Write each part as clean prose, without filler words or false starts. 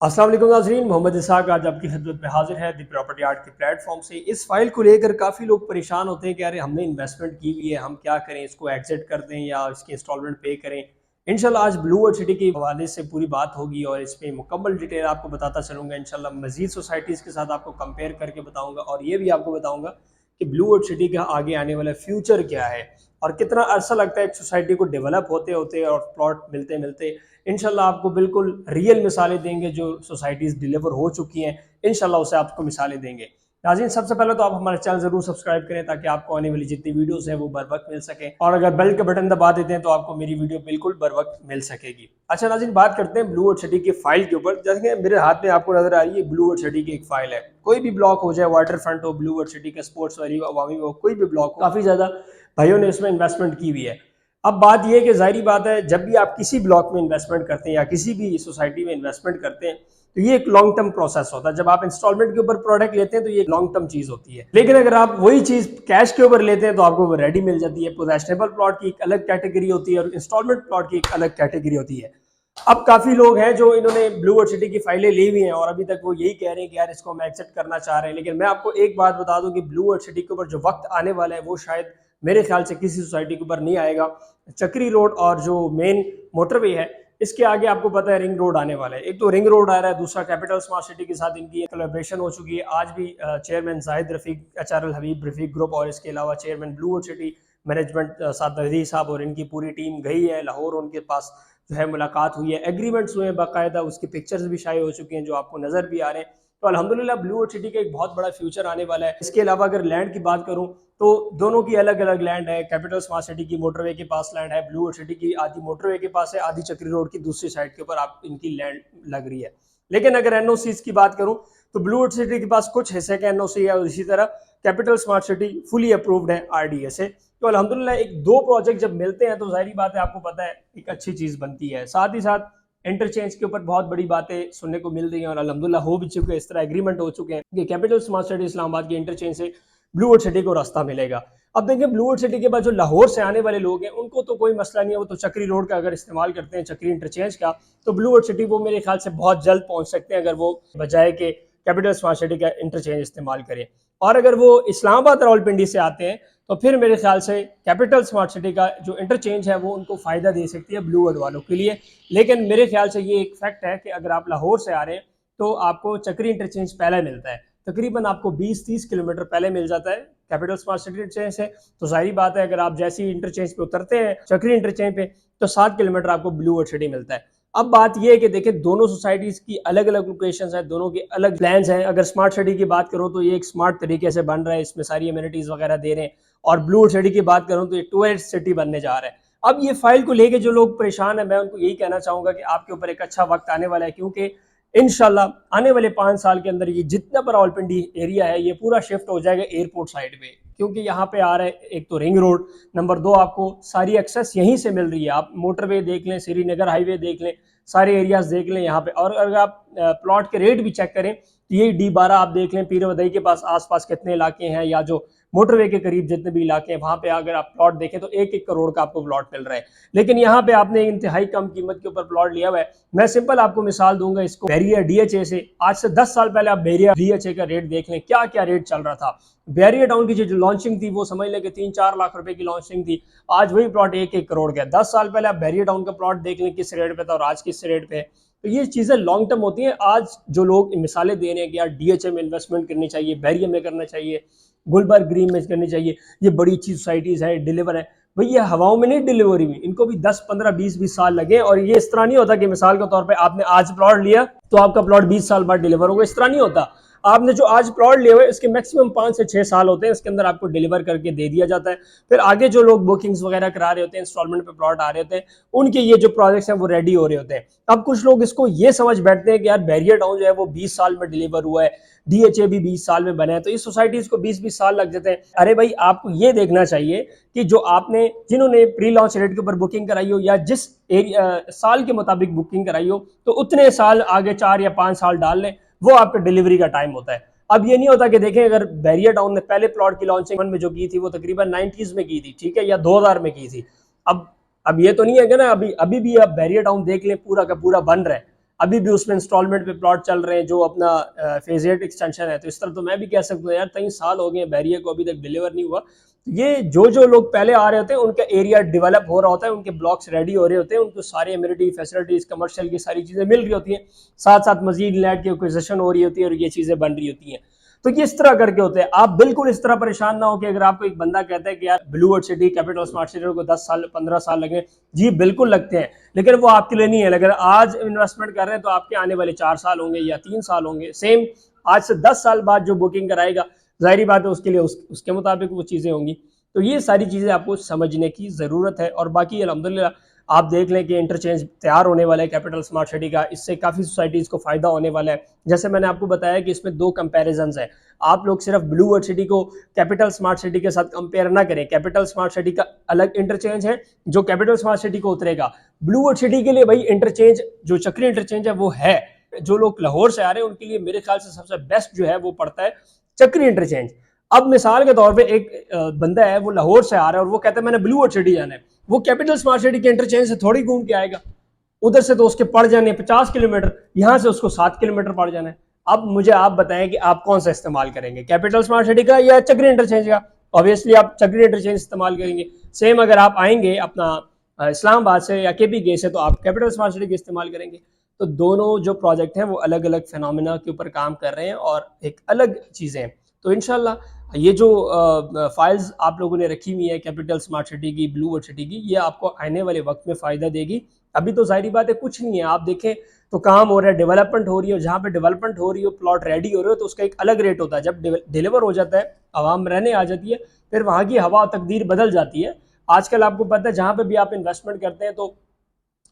अस्सलाम वालेकुम नाज़रीन, मोहम्मद इसहाक आज आपकी खिदमत में हाजिर है दी प्रॉपर्टी आर्ट के प्लेटफॉर्म से। इस फाइल को लेकर काफ़ी लोग परेशान होते हैं कि अरे हमने इन्वेस्टमेंट की हुई है, हम क्या करें, इसको एग्जिट कर दें या इसकी इंस्टॉलमेंट पे करें। इंशाल्लाह आज ब्लू वर्ल्ड सिटी के हवाले से पूरी बात होगी और इस पर मुकम्मल डिटेल आपको बताता चलूँगा। इंशाल्लाह मज़ीद सोसाइटीज़ के साथ आपको कंपेयर करके बताऊँगा और ये भी आपको बताऊँगा कि ब्लू वर्ल्ड सिटी का आगे आने वाला फ्यूचर क्या है और कितना अरसा लगता है एक सोसाइटी को डेवलप होते होते और प्लॉट मिलते मिलते। इंशाल्लाह आपको बिल्कुल रियल मिसालें देंगे जो सोसाइटीज़ डिलीवर हो चुकी हैं, इंशाल्लाह उसे आपको मिसालें देंगे। नाज़रीन, सबसे पहले तो आप हमारा चैनल ज़रूर सब्सक्राइब करें ताकि आपको आने वाली जितनी वीडियोस हैं वो बर वक्त मिल सके, और अगर बेल का बटन दबा देते हैं तो आपको मेरी वीडियो बिल्कुल बर वक्त मिल सकेगी। अच्छा नाज़रीन, बात करते हैं ब्लू वर्ल्ड सिटी की फाइल के ऊपर। जैसे मेरे हाथ में आपको नजर आ रही है ब्लू वर्ल्ड सिटी की एक फाइल है। कोई भी ब्लॉक हो, चाहे वाटर फ्रंट हो, ब्लू वर्ल्ड सिटी का स्पोर्ट्स वाली अवामी हो, कोई भी ब्लॉक हो, काफ़ी ज़्यादा भाइयों ने इसमें इन्वेस्टमेंट की हुई है। अब बात यह है कि जाहिर बात है, जब भी आप किसी ब्लॉक में इन्वेस्टमेंट करते हैं या किसी भी सोसाइटी में इन्वेस्टमेंट करते हैं तो ये एक लॉन्ग टर्म प्रोसेस होता है। जब आप इंस्टॉलमेंट के ऊपर प्रोडक्ट लेते हैं तो ये लॉन्ग टर्म चीज होती है, लेकिन अगर आप वही चीज कैश के ऊपर लेते हैं तो आपको वो रेडी मिल जाती है। पोजेशनेबल प्लॉट की एक अलग कैटेगरी होती है और इंस्टॉलमेंट प्लॉट की एक अलग कैटेगरी होती है। अब काफी लोग हैं जो इन्होंने ब्लू वर्ल्ड सिटी की फाइलें ली हुई हैं और अभी तक वो यही कह रहे हैं कि यार इसको हम एक्सेप्ट करना चाह रहे हैं, लेकिन मैं आपको एक बात बता दूं कि ब्लू वर्ल्ड सिटी के ऊपर जो वक्त आने वाला है वो शायद मेरे ख्याल से किसी सोसाइटी के ऊपर नहीं आएगा। चक्री रोड और जो मेन मोटरवे है इसके आगे आपको पता है रिंग रोड आने वाला है। एक तो रिंग रोड आ रहा है, दूसरा कैपिटल स्मार्ट सिटी के साथ इनकी कोलैबोरेशन हो चुकी है। आज भी chairman Zahid Rafiq, HRL Habib Rafiq group और इसके अलावा chairman Blue World City management Saad Nadvi साहब और इनकी पूरी टीम गई है लाहौर। उनके पास जो है मुलाकात हुई है, एग्रीमेंट्स हुए हैं बाकायदा, उसकी पिक्चर्स भी शाये हो चुकी हैं जो आपको नजर भी आ रहे हैं। तो अल्हम्दुलिल्लाह ब्लू वर्ल्ड सिटी का एक बहुत बड़ा फ्यूचर आने वाला है। इसके अलावा अगर लैंड की बात करूं तो दोनों की अलग अलग लैंड है। कैपिटल स्मार्ट सिटी की मोटरवे के पास लैंड है, ब्लू वर्ल्ड सिटी की आधी मोटरवे के पास है, आधी चक्री रोड की दूसरी साइड के ऊपर आप इनकी लैंड लग रही है। लेकिन अगर एनओसी की बात करूं तो ब्लू वर्ल्ड सिटी के पास कुछ हिस्से का एनओसी है और इसी तरह capital smart city fully approved है आरडीए से। तो अल्हम्दुलिल्लाह एक दो प्रोजेक्ट जब मिलते हैं तो जाहिर बात है आपको पता है एक अच्छी चीज बनती है। साथ ही साथ इंटरचेंज के ऊपर बहुत बड़ी बातें सुनने को मिल रही हैं और अल्हम्दुलिल्लाह हो भी चुके हैं, इस तरह एग्रीमेंट हो चुके हैं कि कैपिटल स्मार्ट सिटी इस्लामाबाद के इंटरचेंज से ब्लू वर्ल्ड सिटी को रास्ता मिलेगा। अब देखिए ब्लू वर्ल्ड सिटी के बाद जो लाहौर से आने वाले लोग हैं उनको तो कोई मसला नहीं है, वो तो चक्री रोड का अगर इस्तेमाल करते हैं, चक्री इंटरचेंज का, तो ब्लू वर्ल्ड सिटी वो मेरे ख्याल से बहुत जल्द पहुंच सकते हैं अगर वो बजाय के कैपिटल स्मार्ट सिटी का इंटरचेंज इस्तेमाल करें। और अगर वो इस्लामाबाद रावलपिंडी से आते हैं तो फिर मेरे ख्याल से कैपिटल स्मार्ट सिटी का जो इंटरचेंज है वो उनको फ़ायदा दे सकती है ब्लू वर्ल्ड वालों के लिए। लेकिन मेरे ख्याल से ये एक फैक्ट है कि अगर आप लाहौर से आ रहे हैं तो आपको चक्री इंटरचेंज पहले मिलता है, तकरीबन आपको 20-30 किलोमीटर पहले मिल जाता है कैपिटल स्मार्ट सिटी इंटरचेंज से। तो जाहिर बात है अगर आप जैसी इंटरचेंज पे उतरते हैं चक्री इंटरचेंज पे तो 7 किलोमीटर आपको ब्लू वर्ल्ड सिटी मिलता है। अब बात यह है कि देखिए दोनों सोसाइटीज की अलग अलग लोकेशंस है, दोनों के अलग प्लान्स हैं। अगर स्मार्ट सिटी की बात करूं तो ये एक स्मार्ट तरीके से बन रहा है, इसमें सारी अमेनिटीज वगैरह दे रहे हैं, और ब्लू सिटी की बात करूं तो ये टूरिस्ट सिटी बनने जा रहा है। अब ये फाइल को लेके जो लोग परेशान है मैं उनको यही कहना चाहूंगा कि आपके ऊपर एक अच्छा वक्त आने वाला है, क्योंकि इंशाल्लाह आने वाले 5 साल के अंदर ये जितना पर रावलपिंडी एरिया है ये पूरा शिफ्ट हो जाएगा एयरपोर्ट साइड पे, क्योंकि यहाँ पे आ रहा है एक तो रिंग रोड, नंबर 2 आपको सारी एक्सेस यहीं से मिल रही है। आप मोटरवे देख लें, श्रीनगर हाईवे देख लें, सारे एरियाज देख लें यहाँ पे। और अगर आप प्लॉट के रेट भी चेक करें तो ये D12 आप देख लें, पीर वदई के पास आसपास कितने इलाके हैं, या जो मोटरवे के करीब जितने भी इलाके हैं वहां पे अगर आप प्लॉट देखें तो 1-1 करोड़ का आपको प्लॉट मिल रहा है। लेकिन यहाँ पे आपने इंतहाई कम कीमत के ऊपर प्लॉट लिया हुआ है। मैं सिंपल आपको मिसाल दूंगा इसको बैरियर DHA से। आज से 10 साल पहले आप बैरियर DHA का रेट देख लें, क्या क्या रेट चल रहा था। बैरियर टाउन की जो लॉन्चिंग थी वो समझ लें कि 3-4 लाख रुपए की लॉन्चिंग थी, आज वही प्लॉट 1-1 करोड़ का। 10 साल पहले आप बैरियर टाउन का प्लॉट देख लें किस रेट पे था और आज किस रेट पे है। तो ये चीजें लॉन्ग टर्म होती हैं। आज जो लोग मिसालें दे रहे हैं कि यार DHA में इन्वेस्टमेंट करनी चाहिए, बैरियर में करना चाहिए, गुलबर्ग ग्रीन में करनी चाहिए, ये बड़ी अच्छी सोसाइटीज है, डिलीवर है, भाई ये हवाओं में नहीं डिलीवरी में, इनको भी 10-15-20-20 साल लगे। और ये इस तरह नहीं होता कि मिसाल के तौर पे आपने आज प्लॉट लिया तो आपका प्लॉट 20 साल बाद डिलीवर होगा, इस तरह नहीं होता। आपने जो आज प्लॉट लिया हुआ है इसके मैक्सिमम 5 से 6 साल होते हैं, इसके अंदर आपको डिलीवर करके दे दिया जाता है। फिर आगे जो लोग बुकिंग्स वगैरह करा रहे होते हैं, इंस्टॉलमेंट पे प्लॉट आ रहे होते हैं, उनके ये जो प्रोजेक्ट्स हैं वो रेडी हो रहे होते हैं। अब कुछ लोग इसको ये समझ बैठते हैं कि यार बैरियर टाउन जो है वो 20 साल में डिलीवर हुआ है, DHA भी 20 साल में बना है, तो इस सोसाइटीज को 20-20 साल लग जाते हैं। अरे भाई आपको ये देखना चाहिए कि जो आपने जिन्होंने प्री लॉन्च रेट के ऊपर बुकिंग कराई हो या जिस साल के मुताबिक बुकिंग कराई हो, तो उतने साल आगे 4 या 5 साल डाल लें, वो आपके डिलीवरी का टाइम होता है। अब ये नहीं होता कि देखें अगर बैरियर टाउन ने पहले प्लॉट की लॉन्चिंग में जो की थी वो तकरीबन 90s में की थी, ठीक है, या 2000 में की थी। अब ये तो नहीं है कि ना अभी अभी भी आप बैरियर टाउन देख लें पूरा का पूरा बन रहा है। अभी भी उसमें इंस्टॉलमेंट पे प्लॉट चल रहे हैं जो अपना फेज 8 एक्सटेंशन है। तो इस तरह तो मैं भी कह सकता हूँ यार 23 साल हो गए बैरियर को अभी तक डिलीवर नहीं हुआ। ये जो लोग पहले आ रहे होते हैं उनका एरिया डेवलप हो रहा होता है, उनके ब्लॉक्स रेडी हो रहे होते हैं, उनको सारी एमिनिटी फैसिलिटीज कमर्शियल की सारी चीजें मिल रही होती हैं, साथ साथ मजीद लैंड की एक्विजिशन हो रही होती है और ये चीजें बन रही होती हैं। तो ये इस तरह करके होते हैं। आप बिल्कुल इस तरह परेशान ना हो कि अगर आपको एक बंदा कहता है कि यार blue World city capital smart city को 10 साल 15 साल लगे, जी बिल्कुल लगते हैं, लेकिन वो आपके लिए नहीं है। अगर आज इन्वेस्टमेंट कर रहे हैं तो आपके आने वाले 4 साल होंगे या 3 साल होंगे। सेम आज से 10 साल बाद जो बुकिंग कराएगा, जाहिर बात है उसके लिए उसके मुताबिक वो चीज़ें होंगी। तो ये सारी चीज़ें आपको समझने की ज़रूरत है। और बाकी अल्हम्दुलिल्लाह आप देख लें कि इंटरचेंज तैयार होने वाला है कैपिटल स्मार्ट सिटी का, इससे काफ़ी सोसाइटीज़ को फ़ायदा होने वाला है। जैसे मैंने आपको बताया कि इसमें 2 कंपैरिजन्स हैं। आप लोग सिर्फ ब्लू वर्ल्ड सिटी को कैपिटल स्मार्ट सिटी के साथ कंपेयर ना करें। कैपिटल स्मार्ट सिटी का अलग इंटरचेंज है जो कैपिटल स्मार्ट सिटी को उतरेगा। ब्लू वर्ल्ड सिटी के लिए भाई इंटरचेंज जो चक्री इंटरचेंज है वो है। जो लोग लाहौर से आ रहे हैं उनके लिए मेरे ख्याल से सबसे बेस्ट जो है वो पड़ता है चक्री इंटरचेंज। अब मिसाल के तौर पे एक बंदा है वो लाहौर से आ रहा है और वो कहता है मैंने ब्लू वर्ल्ड सिटी जाना है, वो कैपिटल स्मार्ट सिटी के इंटरचेंज से थोड़ी घूम के आएगा। उधर से तो उसके पड़ जाने 50 किलोमीटर, यहाँ से उसको 7 किलोमीटर पड़ जाना है। अब मुझे आप बताएं कि आप कौन सा इस्तेमाल करेंगे, कैपिटल स्मार्ट सिटी का या चक्री इंटरचेंज का? ऑब्वियसली आप चक्री इंटरचेंज इस्तेमाल करेंगे। सेम अगर आप आएंगे अपना इस्लामाबाद से या केपी के से तो आप कैपिटल स्मार्ट सिटी का इस्तेमाल करेंगे। तो दोनों जो प्रोजेक्ट हैं वो अलग अलग फिनोमिना के ऊपर काम कर रहे हैं और एक अलग चीज़ें हैं। तो इंशाल्लाह ये जो फाइल्स आप लोगों ने रखी हुई है कैपिटल स्मार्ट सिटी की, ब्लू वर्ल्ड सिटी की, ये आपको आने वाले वक्त में फ़ायदा देगी। अभी तो जाहिर बात है कुछ नहीं है, आप देखें तो काम हो रहा है, डेवलपमेंट हो रही है, जहाँ पे डेवलपमेंट हो रही हो, प्लॉट रेडी हो रहे हो, तो उसका एक अलग रेट होता है। जब डिलीवर हो जाता है, आवाम रहने आ जाती है, फिर वहाँ की हवा तकदीर बदल जाती है। आजकल आपको पता है जहाँ पे भी आप इन्वेस्टमेंट करते हैं तो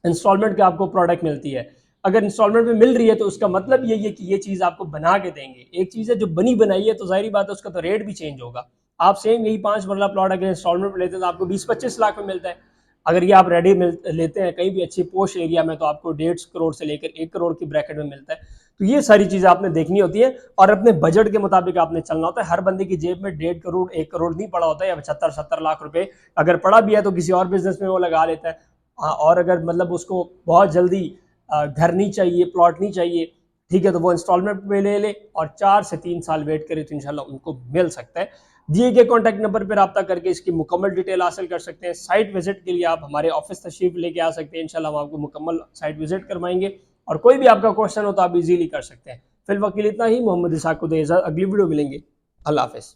इंस्टॉलमेंट के आपको प्रोडक्ट मिलती है। अगर इंस्टॉलमेंट में मिल रही है तो उसका मतलब यही है कि ये चीज़ आपको बना के देंगे। एक चीज़ है जो बनी बनाई है तो जाहिर बात है उसका तो रेट भी चेंज होगा। आप सेम यही 5 मरला प्लॉट अगर इंस्टॉलमेंट में लेते हैं तो आपको 20-25 लाख में मिलता है। अगर ये आप रेडी लेते हैं कहीं भी अच्छी पोश एरिया में तो आपको 1.5 करोड़ से लेकर 1 करोड़ की ब्रैकेट में मिलता है। तो ये सारी चीज़ें आपने देखनी होती है और अपने बजट के मुताबिक आपने चलना होता है। हर बंदे की जेब में 1.5 करोड़ 1 करोड़ नहीं पड़ा होता है या 75-70 लाख रुपए। अगर पड़ा भी है तो किसी और बिजनेस में वो लगा लेता है। और अगर मतलब उसको बहुत जल्दी घर नहीं चाहिए, प्लॉट नहीं चाहिए, ठीक है, तो वो इंस्टॉलमेंट में ले ले और 4 से 3 साल वेट करे तो इंशाल्लाह उनको मिल सकता है। दिए गए कॉन्टैक्ट नंबर पर रब्ता करके इसकी मुकम्मल डिटेल हासिल कर सकते हैं। साइट विजिट के लिए आप हमारे ऑफिस तशरीफ लेके आ सकते हैं, इंशाल्लाह हम आपको मुकम्मल साइट विजिट करवाएंगे और कोई भी आपका क्वेश्चन हो तो आप इजीली कर सकते हैं। फिलहाल इतना ही। मोहम्मद इसाक को दे इजाज़त, अगली वीडियो मिलेंगे। अल्लाह हाफिज़।